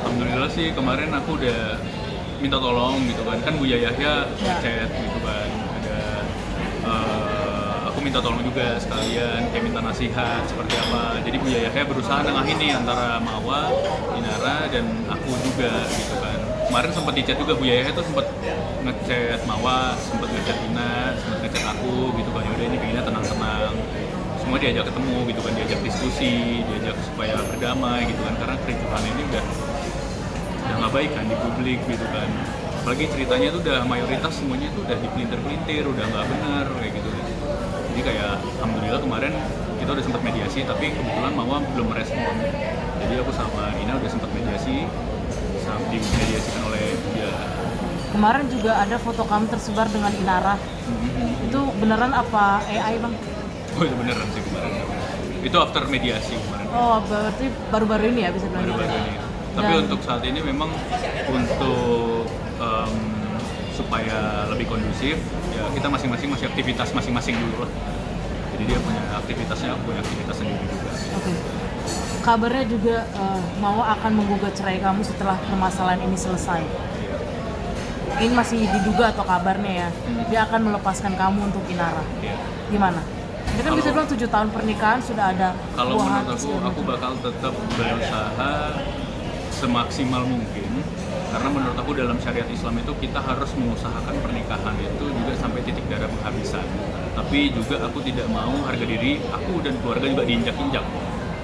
Alhamdulillah sih kemarin aku udah minta tolong gitu kan Buya Yahya ngechat gitu kan ada aku minta tolong juga sekalian kayak minta nasihat seperti apa. Jadi Buya Yahya berusaha nengahin nih antara Mawa, Inara dan aku juga gitu kan. Kemarin sempat di chat juga Buya Yahya tuh sempat ngechat Mawa, sempat ngechat Ina, sempat ngechat aku gitu kan. Yaudah ini kayaknya tenang-tenang. Semua diajak ketemu gitu kan, diajak diskusi, diajak supaya berdamai gitu kan karena kericuhan ini udah nggak baik kan di publik gitu kan. Apalagi ceritanya itu udah mayoritas semuanya itu udah dipelintir-pelintir, udah nggak benar kayak gitu. Jadi kayak alhamdulillah kemarin kita udah sempat mediasi tapi kebetulan Mama belum merespon. Jadi aku sama Ina udah sempat mediasi, dimediasikan oleh dia. Kemarin juga ada foto kamu tersebar dengan Inara. Itu beneran apa AI bang? Oh itu beneran sih kemarin. Itu after mediasi kemarin. Oh berarti baru-baru ini ya bisa bilang. Baru-baru ini. Tapi untuk saat ini memang untuk supaya lebih kondusif ya kita masing-masing masih aktivitas masing-masing dulu lah. Jadi dia punya aktivitasnya, aku punya aktivitas sendiri juga. Oke. Kabarnya juga mau akan menggugat cerai kamu setelah permasalahan ini selesai. Ini masih diduga atau kabarnya ya, dia akan melepaskan kamu untuk Inara. Gimana? Dia kan bisa bilang 7 tahun pernikahan sudah ada. Kalau menurut aku bakal tetap berusaha semaksimal mungkin karena menurut aku dalam syariat Islam itu kita harus mengusahakan pernikahan itu juga sampai titik darah penghabisan. Tapi juga aku tidak mau harga diri aku dan keluarga juga diinjak-injak,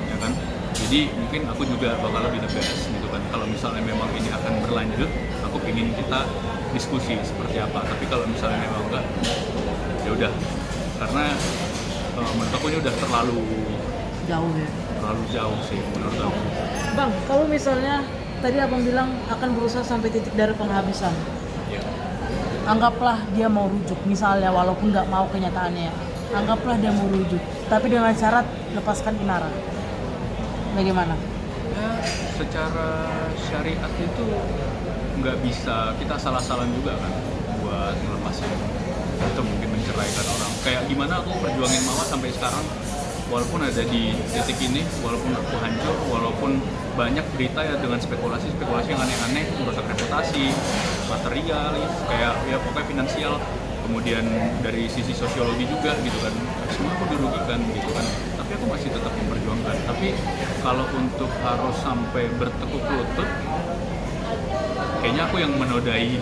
ya kan? Jadi mungkin aku juga bakal lebih tegas gitu kan. Kalau misalnya memang ini akan berlanjut, aku ingin kita diskusi seperti apa. Tapi kalau misalnya memang enggak, ya udah. Karena menurut aku ini udah terlalu jauh ya. Terlalu jauh sih menurut aku. Bang, kalau misalnya tadi abang bilang akan berusaha sampai titik darah penghabisan. Ya. Anggaplah dia mau rujuk, misalnya walaupun nggak mau kenyataannya. Anggaplah dia mau rujuk, tapi dengan syarat lepaskan Inara. Bagaimana? Ya, secara syariat itu nggak bisa kita salah-salah juga kan buat melepaskan atau mungkin menceraikan orang. Kayak gimana aku perjuangin Mama sampai sekarang walaupun ada di titik ini, walaupun aku hancur, walaupun banyak berita ya dengan spekulasi yang aneh-aneh, merusak reputasi, material, kayak ya pokoknya finansial, kemudian dari sisi sosiologi juga gitu kan, semua aku dirugikan gitu kan. Tapi aku masih tetap memperjuangkan. Tapi kalau untuk harus sampai bertekuk lutut, kayaknya aku yang menodai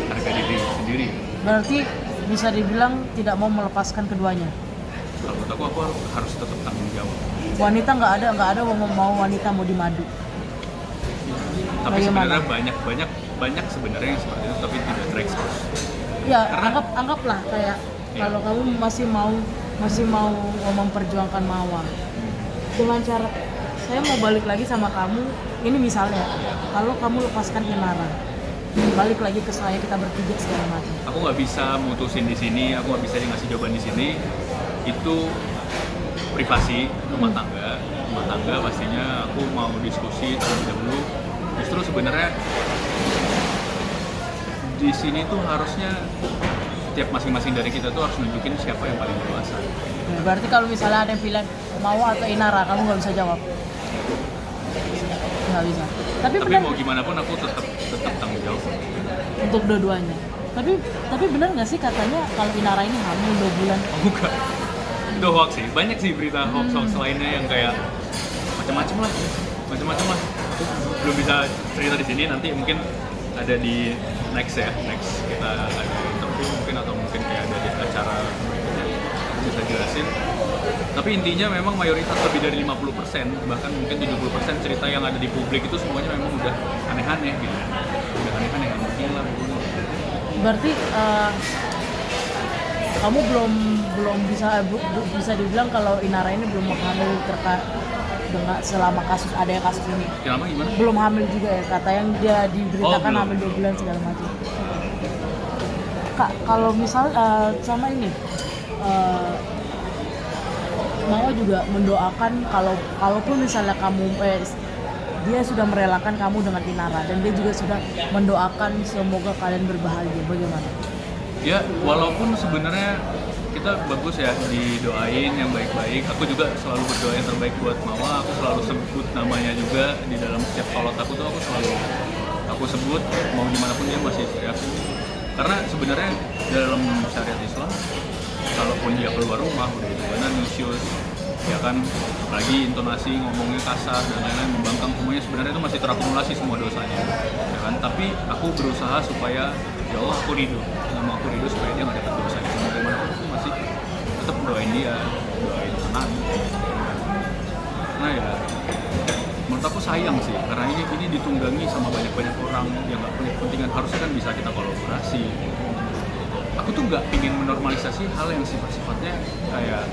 harga diri sendiri. Berarti bisa dibilang tidak mau melepaskan keduanya. Kalau menurut aku harus tetap tanggung jawab. Wanita nggak ada mau wanita mau dimadu. Tapi sebenarnya banyak sebenarnya yang seperti itu tapi tidak terekspos. Ya, anggaplah kayak kalau kamu masih mau memperjuangkan Mawar dengan cara saya mau balik lagi sama kamu, ini misalnya kalau kamu lepaskan Inara, balik lagi ke saya, kita bertiga segala macam. Aku nggak bisa mutusin di sini, aku nggak bisa ngasih jawaban di sini. Itu privasi rumah tangga pastinya aku mau diskusi terlebih dahulu. Justru sebenarnya di sini tuh harusnya tiap masing-masing dari kita tuh harus nunjukin siapa yang paling dewasa. Berarti kalau misalnya ada yang bilang mau atau Inara, kamu nggak bisa jawab. Nggak bisa. Tapi mau gimana pun aku tetap tanggung jawab untuk dua-duanya. Tapi benar nggak sih katanya kalau Inara ini hamil 2 bulan? Bukan. Itu hoax sih. Banyak sih berita hoax lainnya yang kayak macam-macam lah. Aku belum bisa cerita di sini, nanti mungkin ada di next kita ada interview mungkin atau mungkin kayak ada di acara berikutnya bisa jelasin. Tapi intinya memang mayoritas lebih dari 50%, bahkan mungkin 70% cerita yang ada di publik itu semuanya memang udah aneh-aneh gitu. Udah aneh-aneh, gila begini. Berarti kamu belum bisa dibilang kalau Inara ini belum hamil terkait dengan selama kasus ini. Kenapa gimana? Belum hamil juga ya, kata yang dia diberitakan hamil 2 bulan segala macam. Kak, kalau misal sama ini Mama juga mendoakan kalaupun misalnya kamu dia sudah merelakan kamu dengan Inara dan dia juga sudah mendoakan semoga kalian berbahagia. Bagaimana? Ya, walaupun sebenarnya kita kita bagus ya, didoain yang baik-baik. Aku juga selalu berdoa yang terbaik buat Mawa. Aku selalu sebut namanya juga di dalam setiap sholat aku tuh, aku sebut mau gimana pun dia masih istri aku. Karena sebenarnya dalam syariat Islam, kalaupun dia keluar rumah udah itu karena nusyus, ya kan, apalagi intonasi ngomongnya kasar dan lain-lain, membangkang, semuanya sebenarnya itu masih terakumulasi semua dosanya, ya kan. Tapi aku berusaha supaya ya Allah aku ridho, nama aku ridho supaya dia nggak dapat dosa. Bagaimana aku masih tetap doain dia, doain anak. Nah ya, menurut aku sayang sih, karena ini ditunggangi sama banyak orang yang nggak punya kepentingan. Harusnya kan bisa kita kolaborasi. Aku tuh nggak ingin menormalisasi hal yang sifatnya kayak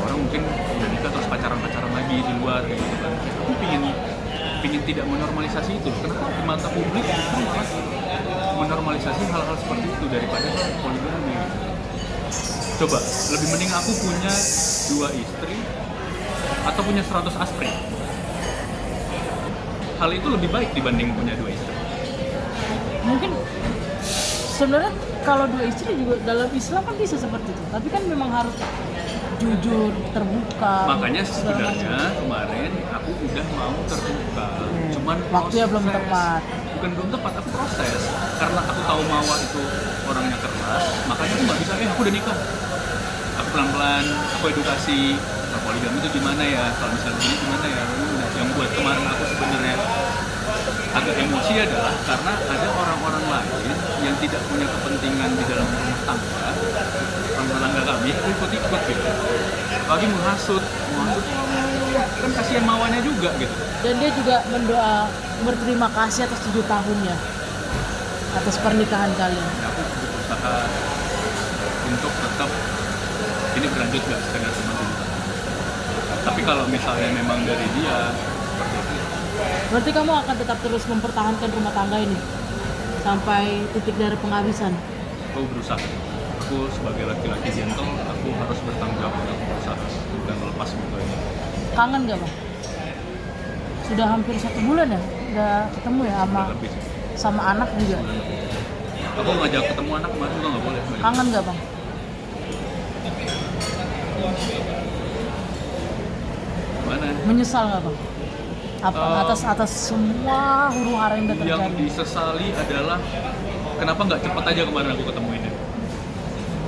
orang mungkin udah nikah terus pacaran lagi di luar kayak gitu kan. Aku pingin tidak menormalisasi itu. Kenapa di mata publik itu malah menormalisasi hal-hal seperti itu daripada poligami? Coba, lebih mending aku punya 2 istri atau punya 100 astri. Hal itu lebih baik dibanding punya 2 istri. Mungkin sebenarnya kalau 2 istri juga dalam Islam kan bisa seperti itu, tapi kan memang harus jujur, terbuka. Makanya sebenarnya kemarin aku udah mau terbuka, cuman waktunya belum proses. tepat. Bukan belum tepat, aku proses. Karena aku tahu Mawa itu orangnya keras, makanya aku nggak bisa, aku udah nikah. Aku pelan-pelan, aku edukasi, poligami itu gimana ya, kalau misalnya gini gimana ya. Yang buat kemarin aku sebenarnya agak emosi adalah karena ada orang-orang lain yang tidak punya kepentingan di dalam rumah tangga kami, itu ikut-ikut gitu. Lagi menghasut, kan kasihan Mawanya juga gitu. Dan dia juga berterima kasih atas 7 tahunnya, atas pernikahan kalian. Ya, aku berusaha untuk tetap ini berlanjut gak sekedar cuma 7 tahun. Tapi kalau misalnya memang dari dia seperti itu, berarti kamu akan tetap terus mempertahankan rumah tangga ini sampai titik dari penghabisan. aku berusaha. Aku sebagai laki-laki gentle, aku harus bertanggung jawab untuk berusaha dan melepas gitu ini. Kangen gak Bang? Sudah hampir 1 bulan ya? Udah ketemu ya Lebih sih. sama anak juga? Aku ngajak ketemu anak kemarin juga nggak boleh. Kangen gak Bang? Gimana? Menyesal gak Bang? Atas semua huru hara yang udah terjadi? Yang disesali adalah kenapa nggak cepet aja kemarin aku ketemu ini.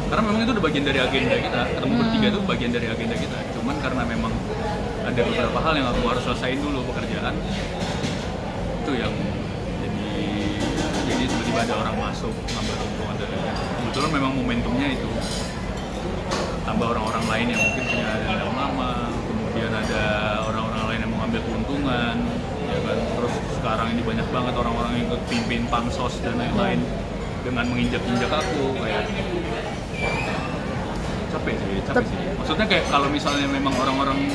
Karena memang itu udah bagian dari agenda kita, ketemu bertiga itu bagian dari agenda kita. Cuman karena memang ada beberapa hal yang aku harus selesaiin dulu pekerjaan, itu yang jadi tiba-tiba ada orang masuk ngambil keuntungan dari itu. Kebetulan memang momentumnya itu, tambah orang-orang lain yang mungkin punya dendam lama, kemudian ada orang-orang lain yang mau ngambil keuntungan, ya kan. Terus sekarang ini banyak banget orang-orang yang ikut pimpin pansos dan lain-lain dengan menginjak-injak aku kayak capek sih. Maksudnya kayak kalau misalnya memang orang-orang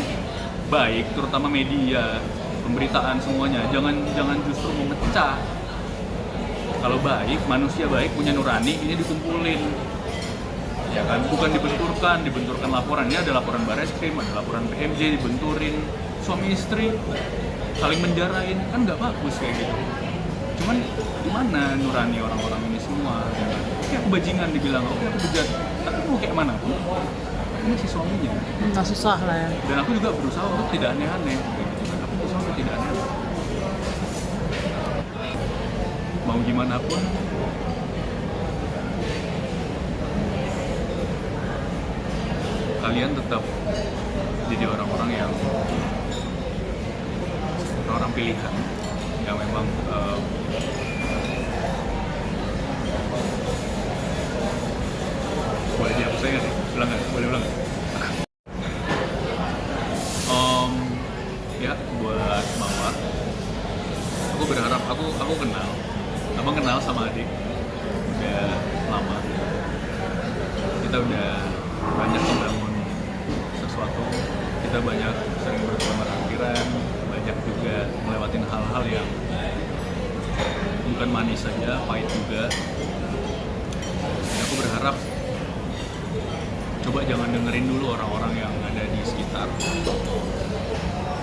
baik, terutama media, pemberitaan semuanya, jangan justru memecah. Kalau baik, manusia baik punya nurani, ini dikumpulin, ya kan? Bukan dibenturkan laporan. Ini ada laporan Bareskrim, ada laporan PMJ, dibenturin suami istri, saling menjarain, kan nggak bagus kayak gitu. Cuman gimana nurani orang-orang ini semua? Ya kan? Oke aku bajingan dibilang, oke aku bejat, tapi mau kayak mana pun, ini si suaminya. Nggak susah lah ya. Dan aku juga berusaha untuk tidak aneh-aneh. Aku berusaha untuk tidak aneh. Mau gimana pun, kalian tetap jadi orang-orang yang orang pilihan yang memang boleh dihapus saya nggak sih? Ulang nggak? Boleh ulang nggak? Ya buat Mawa, aku berharap aku kenal, abang kenal sama adik udah lama. Kita udah banyak membangun sesuatu, kita banyak sering bertukar pikiran, banyak juga melewatin hal-hal yang bukan manis saja, pahit juga. Dan aku berharap coba jangan dengerin dulu orang-orang yang ada di sekitar,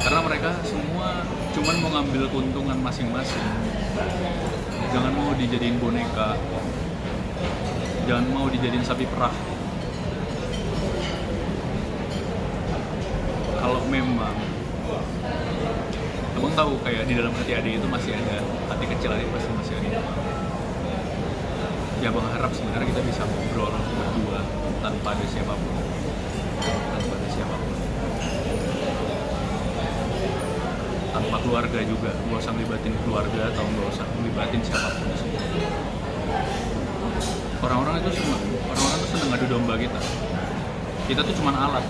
karena mereka semua cuman mau ngambil keuntungan masing-masing. Jangan mau dijadiin boneka, jangan mau dijadiin sapi perah. Kalau memang abang tahu kayak di dalam hati adik itu masih ada, hati kecil adik pasti masih ada, ya abang harap sebenarnya kita bisa ngobrol berdua tanpa ada siapapun, tanpa keluarga juga, gak usah ngelibatin keluarga atau gak usah ngelibatin siapapun di sini. Orang-orang tuh seneng adu domba kita tuh cuman alat,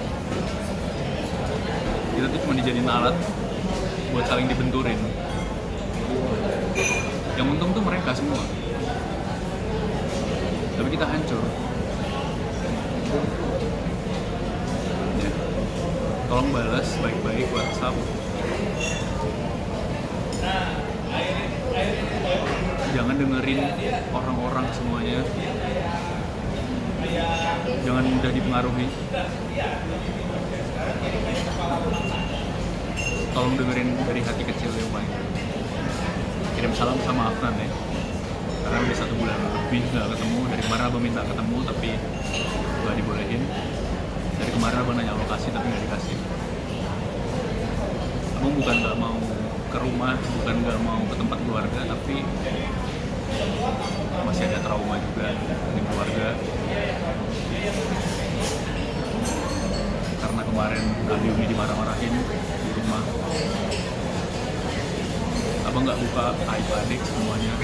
kita tuh cuma dijadiin alat buat saling dibenturin. Yang untung tuh mereka semua, tapi kita hancur. Ya. Tolong balas baik-baik WhatsApp. Jangan dengerin orang-orang semuanya. Jangan mudah dipengaruhi. Tolong dengerin dari hati kecil yang paling. Kirim salam sama Afnan ya, karena udah 1 bulan lebih nggak ketemu. Dari kemarin abang minta ketemu tapi nggak dibolehin. Dari kemarin abang nanya lokasi tapi nggak dikasih. Abang bukan nggak mau ke rumah, bukan nggak mau ke tempat keluarga, tapi masih ada trauma juga di keluarga. Karena kemarin Adi Umi dimarah-marahin di rumah, abang nggak buka aib adik semuanya.